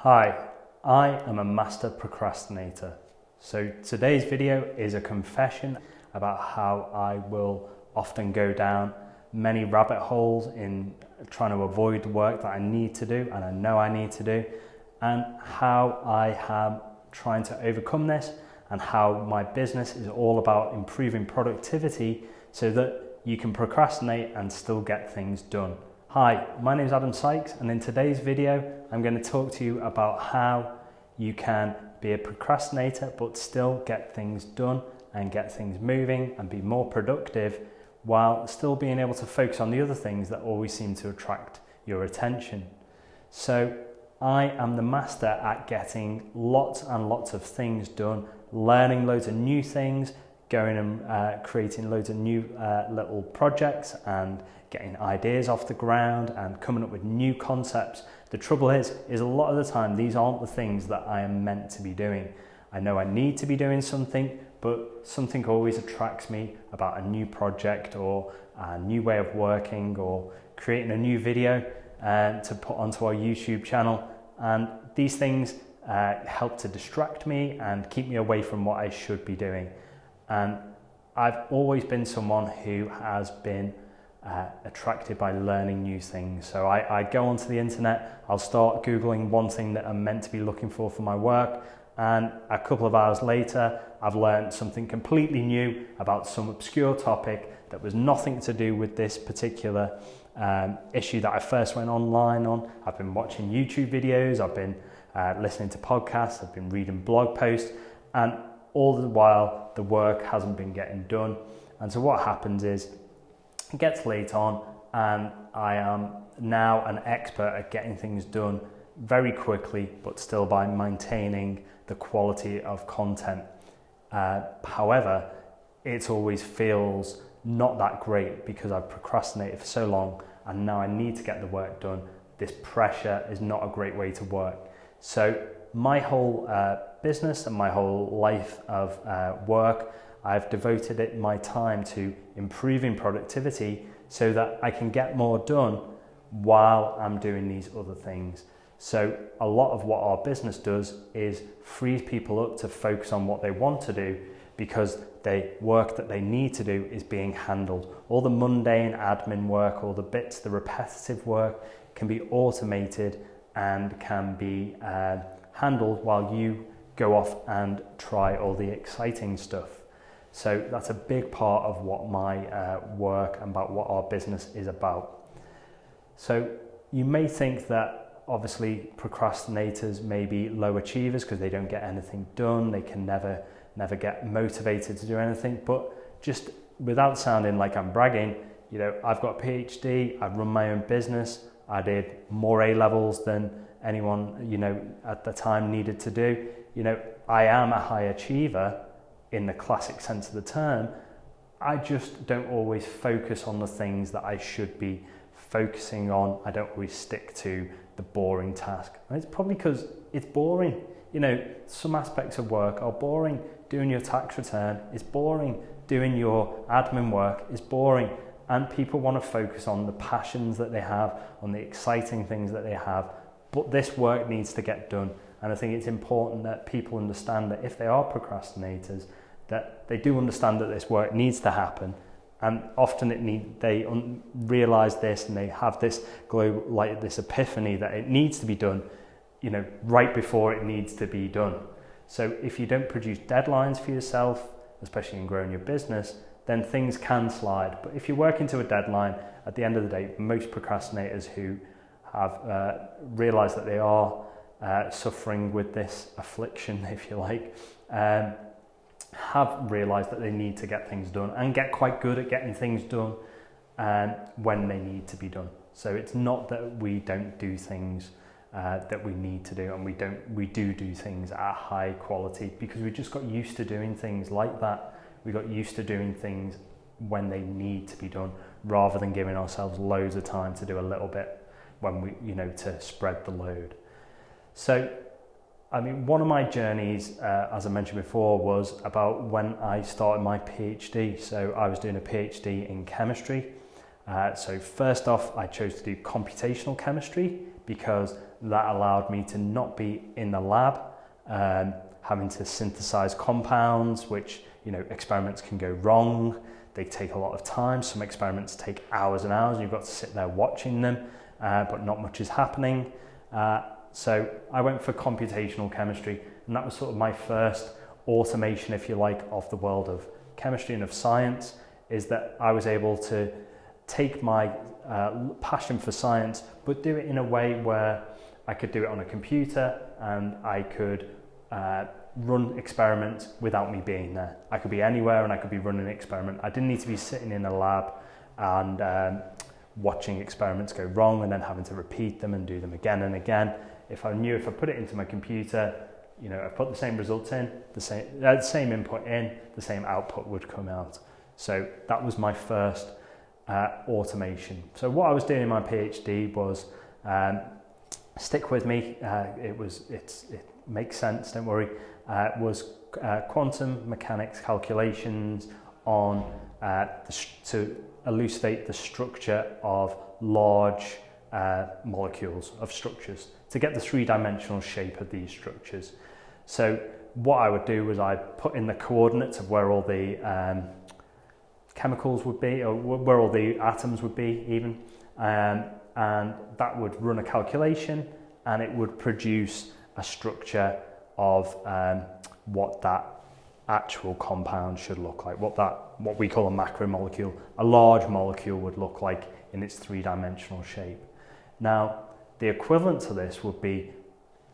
Hi, I am a master procrastinator. So today's video is a confession about how I will often go down many rabbit holes in trying to avoid the work that I need to do and I know I need to do, and how I am trying to overcome this, and how my business is all about improving productivity so that you can procrastinate and still get things done. Hi, my name is Adam Sykes, and in today's video I'm going to talk to you about how you can be a procrastinator but still get things done and get things moving and be more productive while still being able to focus on the other things that always seem to attract your attention. So I am the master at getting lots and lots of things done, learning loads of new things, going and creating loads of new little projects and getting ideas off the ground and coming up with new concepts. The trouble is a lot of the time these aren't the things that I am meant to be doing. I know I need to be doing something, but something always attracts me about a new project or a new way of working or creating a new video to put onto our YouTube channel. And these things help to distract me and keep me away from what I should be doing. And I've always been someone who has been attracted by learning new things. So I go onto the internet, I'll start Googling one thing that I'm meant to be looking for my work, and a couple of hours later I've learned something completely new about some obscure topic that was nothing to do with this particular issue that I first went online on. I've been watching YouTube videos, I've been listening to podcasts, I've been reading blog posts, and all the while the work hasn't been getting done. And so what happens is it gets late on and I am now an expert at getting things done very quickly, but still by maintaining the quality of content. However, it always feels not that great because I've procrastinated for so long and now I need to get the work done. This pressure is not a great way to work. So my whole business and my whole life of work, I've devoted my time to improving productivity so that I can get more done while I'm doing these other things. So a lot of what our business does is frees people up to focus on what they want to do, because the work that they need to do is being handled. All the mundane admin work, all the bits, the repetitive work can be automated and can be handled while you go off and try all the exciting stuff. So that's a big part of what my work and about what our business is about. So you may think that obviously procrastinators may be low achievers because they don't get anything done, they can never get motivated to do anything. But just without sounding like I'm bragging, you know, I've got a PhD, I run my own business, I did more A-levels than anyone, you know, at the time needed to do. You know, I am a high achiever in the classic sense of the term. I just don't always focus on the things that I should be focusing on. I don't always stick to the boring task. And it's probably because it's boring. You know, some aspects of work are boring. Doing your tax return is boring. Doing your admin work is boring. And people want to focus on the passions that they have, on the exciting things that they have. But this work needs to get done. And I think it's important that people understand that if they are procrastinators, that they do understand that this work needs to happen. And often they realize this and they have this this epiphany that it needs to be done, you know, right before it needs to be done. So if you don't produce deadlines for yourself, especially in growing your business, then things can slide. But if you're working to a deadline, at the end of the day, most procrastinators who have realized that they are suffering with this affliction, if you like, have realized that they need to get things done and get quite good at getting things done when they need to be done. So it's not that we don't do things that we need to do, and we do things at high quality because we just got used to doing things like that. We got used to doing things when they need to be done, rather than giving ourselves loads of time to do a little bit when we, you know, to spread the load. So, I mean, one of my journeys, as I mentioned before, was about when I started my PhD. So I was doing a PhD in chemistry. So first off, I chose to do computational chemistry because that allowed me to not be in the lab having to synthesize compounds, which, you know, experiments can go wrong. They take a lot of time. Some experiments take hours and hours and you've got to sit there watching them, but not much is happening. So I went for computational chemistry, and that was sort of my first automation, if you like, of the world of chemistry and of science, is that I was able to take my passion for science, but do it in a way where I could do it on a computer and I could run experiments without me being there. I could be anywhere and I could be running an experiment. I didn't need to be sitting in a lab and watching experiments go wrong and then having to repeat them and do them again and again. If I knew if I put it into my computer, you know, I put the same results in, the same input in, the same output would come out. So that was my first automation. So what I was doing in my PhD was, stick with me, it makes sense, don't worry, was quantum mechanics calculations on to elucidate the structure of large molecules, of structures, to get the three-dimensional shape of these structures. So what I would do was I'd put in the coordinates of where all the chemicals would be, or where all the atoms would be even, and that would run a calculation and it would produce a structure of what that actual compound should look like, what we call a macromolecule, a large molecule would look like in its three-dimensional shape. Now, the equivalent to this would be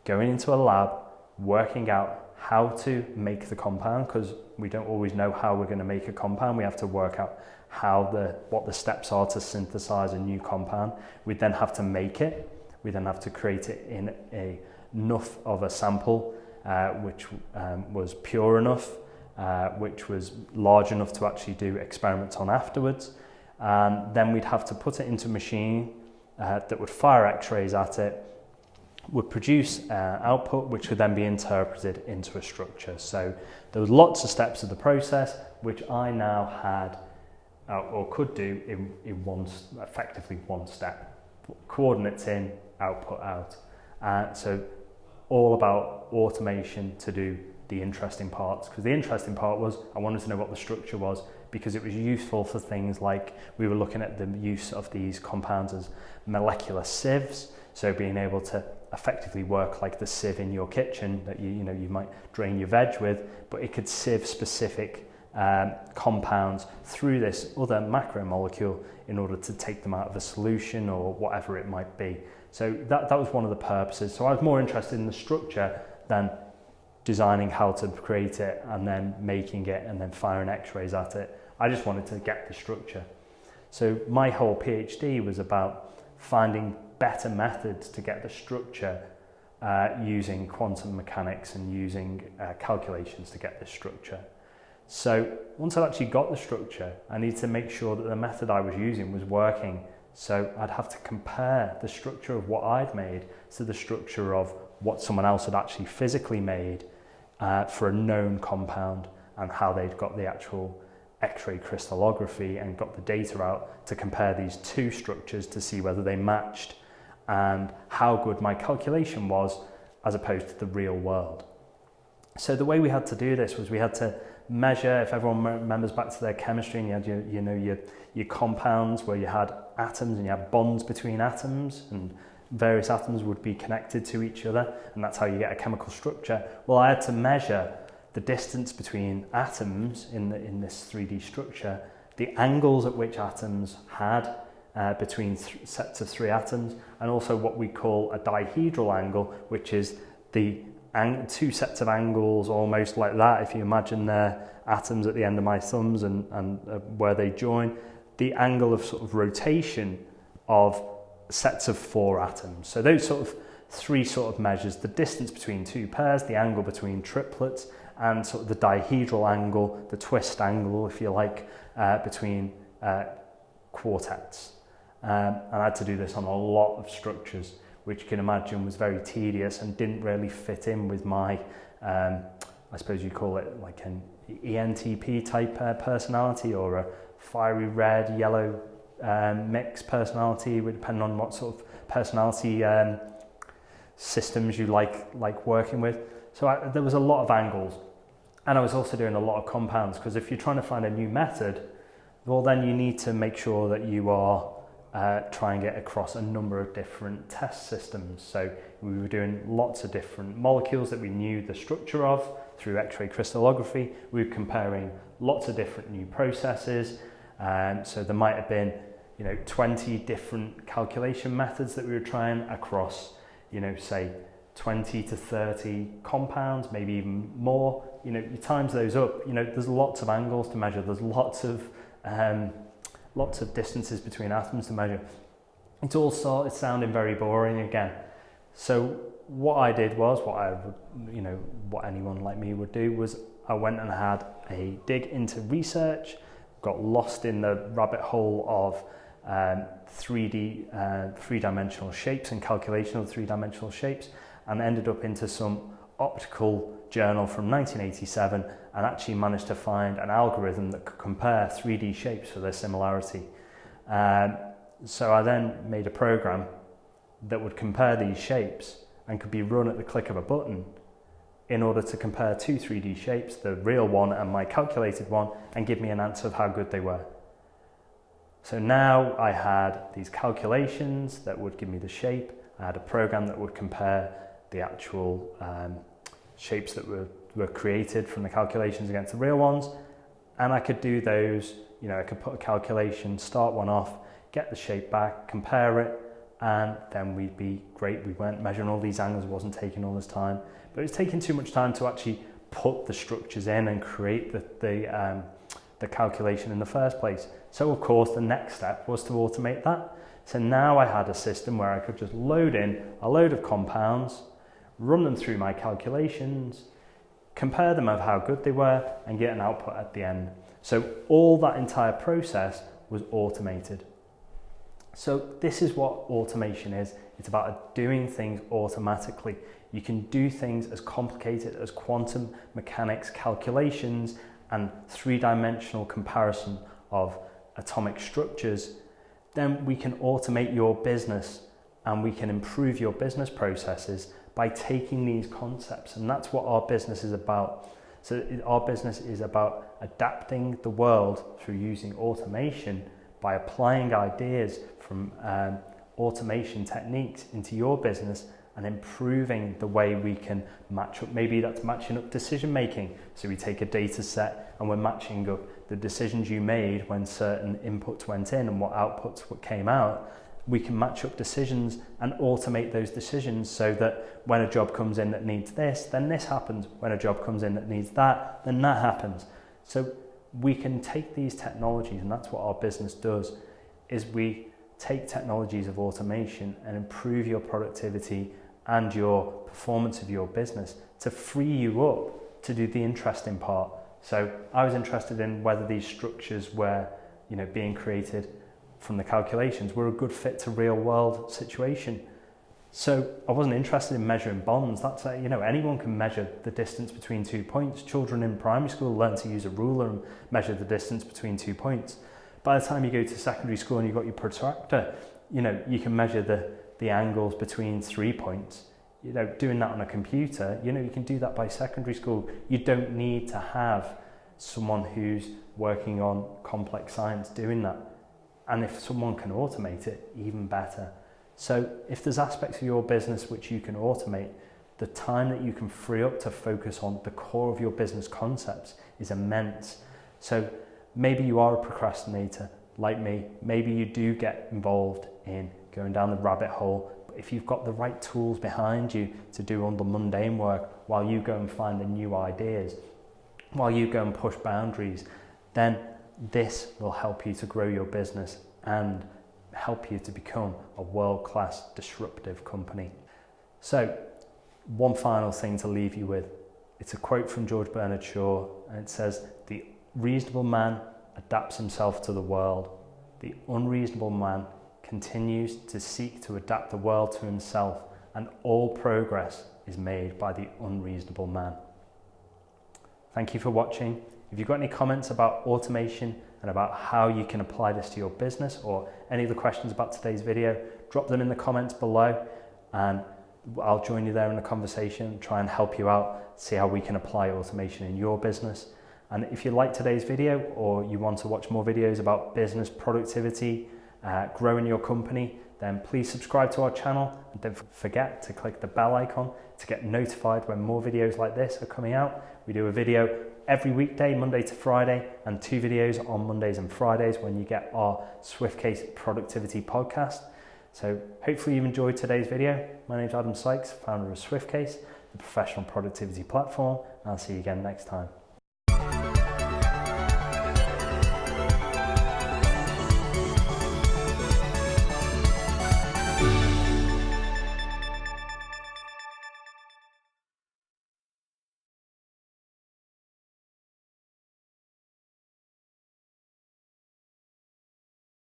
going into a lab, working out how to make the compound, because we don't always know how we're going to make a compound. We have to work out what the steps are to synthesize a new compound. We then have to make it. We then have to create it in enough of a sample which was pure enough, which was large enough to actually do experiments on afterwards. And then we'd have to put it into a machine that would fire X-rays at it, would produce output which would then be interpreted into a structure. So there was lots of steps of the process which I now had or could do in effectively one step. Coordinates in, output out. So all about automation to do the interesting parts, because the interesting part was I wanted to know what the structure was, because it was useful for things like we were looking at the use of these compounds as molecular sieves, so being able to effectively work like the sieve in your kitchen that you might drain your veg with, but it could sieve specific compounds through this other macromolecule in order to take them out of a solution or whatever it might be. So that was one of the purposes. So I was more interested in the structure than designing how to create it and then making it and then firing X-rays at it. I just wanted to get the structure. So my whole PhD was about finding better methods to get the structure using quantum mechanics and using calculations to get this structure. So once I actually got the structure, I needed to make sure that the method I was using was working. So I'd have to compare the structure of what I'd made to the structure of what someone else had actually physically made for a known compound, and how they'd got the actual X-ray crystallography and got the data out to compare these two structures to see whether they matched and how good my calculation was as opposed to the real world. So the way we had to do this was we had to measure, if everyone remembers back to their chemistry, and you had your compounds where you had atoms and you had bonds between atoms, and various atoms would be connected to each other, and that's how you get a chemical structure. Well, I had to measure the distance between atoms in this 3D structure, the angles at which atoms had between sets of three atoms, and also what we call a dihedral angle, which is the two sets of angles almost like that. If you imagine their atoms at the end of my thumbs and where they join, the angle of sort of rotation of sets of four atoms. So those sort of three sort of measures: the distance between two pairs, the angle between triplets, and sort of the dihedral angle, the twist angle, if you like, between quartets. And I had to do this on a lot of structures, which you can imagine was very tedious and didn't really fit in with my, I suppose you call it like an ENTP type personality, or a fiery red, yellow mix personality, depending on what sort of personality systems you like working with. So there was a lot of angles, and I was also doing a lot of compounds, because if you're trying to find a new method, well, then you need to make sure that you are trying to get across a number of different test systems. So we were doing lots of different molecules that we knew the structure of through X-ray crystallography. We were comparing lots of different new processes. So there might have been, 20 different calculation methods that we were trying across, say 20 to 30 compounds, maybe even more. You times those up. There's lots of angles to measure. There's lots of distances between atoms to measure. It all started sounding very boring again. So what I did was, what anyone like me would do, was I went and had a dig into research, got lost in the rabbit hole of three-dimensional shapes and calculation of three-dimensional shapes, and ended up into some optical journal from 1987, and actually managed to find an algorithm that could compare 3D shapes for their similarity. So I then made a program that would compare these shapes and could be run at the click of a button in order to compare two 3D shapes, the real one and my calculated one, and give me an answer of how good they were. So now I had these calculations that would give me the shape. I had a program that would compare the actual shapes that were created from the calculations against the real ones, and I could do those. I could put a calculation, start one off, get the shape back, compare it, and then we'd be great. We weren't measuring all these angles, it wasn't taking all this time, but it was taking too much time to actually put the structures in and create the calculation in the first place. So of course the next step was to automate that. So now I had a system where I could just load in a load of compounds, run them through my calculations, compare them of how good they were, and get an output at the end. So all that entire process was automated. So this is what automation is. It's about doing things automatically. You can do things as complicated as quantum mechanics calculations and three-dimensional comparison of atomic structures. Then we can automate your business, and we can improve your business processes by taking these concepts, and that's what our business is about. So our business is about adapting the world through using automation, by applying ideas from automation techniques into your business and improving the way we can match up. Maybe that's matching up decision making. So we take a data set and we're matching up the decisions you made when certain inputs went in and what outputs came out. We can match up decisions and automate those decisions so that when a job comes in that needs this, then this happens. When a job comes in that needs that, then that happens. So we can take these technologies, and that's what our business does, is we take technologies of automation and improve your productivity and your performance of your business to free you up to do the interesting part. So I was interested in whether these structures were, being created from the calculations were a good fit to real world situation. So I wasn't interested in measuring bonds. That's anyone can measure the distance between 2 points. Children in primary school learn to use a ruler and measure the distance between 2 points. By the time you go to secondary school and you've got your protractor, you can measure the angles between 3 points. Doing that on a computer, you can do that by secondary school. You don't need to have someone who's working on complex science doing that. And if someone can automate it, even better. So if there's aspects of your business which you can automate, the time that you can free up to focus on the core of your business concepts is immense. So maybe you are a procrastinator like me. Maybe you do get involved in going down the rabbit hole. But if you've got the right tools behind you to do all the mundane work while you go and find the new ideas, while you go and push boundaries, then this will help you to grow your business and help you to become a world-class disruptive company. So one final thing to leave you with. It's a quote from George Bernard Shaw, and it says, "The reasonable man adapts himself to the world. The unreasonable man continues to seek to adapt the world to himself, and all progress is made by the unreasonable man." Thank you for watching. If you've got any comments about automation and about how you can apply this to your business, or any other questions about today's video, drop them in the comments below, and I'll join you there in the conversation, try and help you out, see how we can apply automation in your business. And if you like today's video, or you want to watch more videos about business productivity, growing your company, then please subscribe to our channel, and don't forget to click the bell icon to get notified when more videos like this are coming out. We do a video every weekday, Monday to Friday, and 2 videos on Mondays and Fridays when you get our SwiftCase Productivity podcast. So hopefully you've enjoyed today's video. My name is Adam Sykes, founder of SwiftCase, the professional productivity platform, and I'll see you again next time.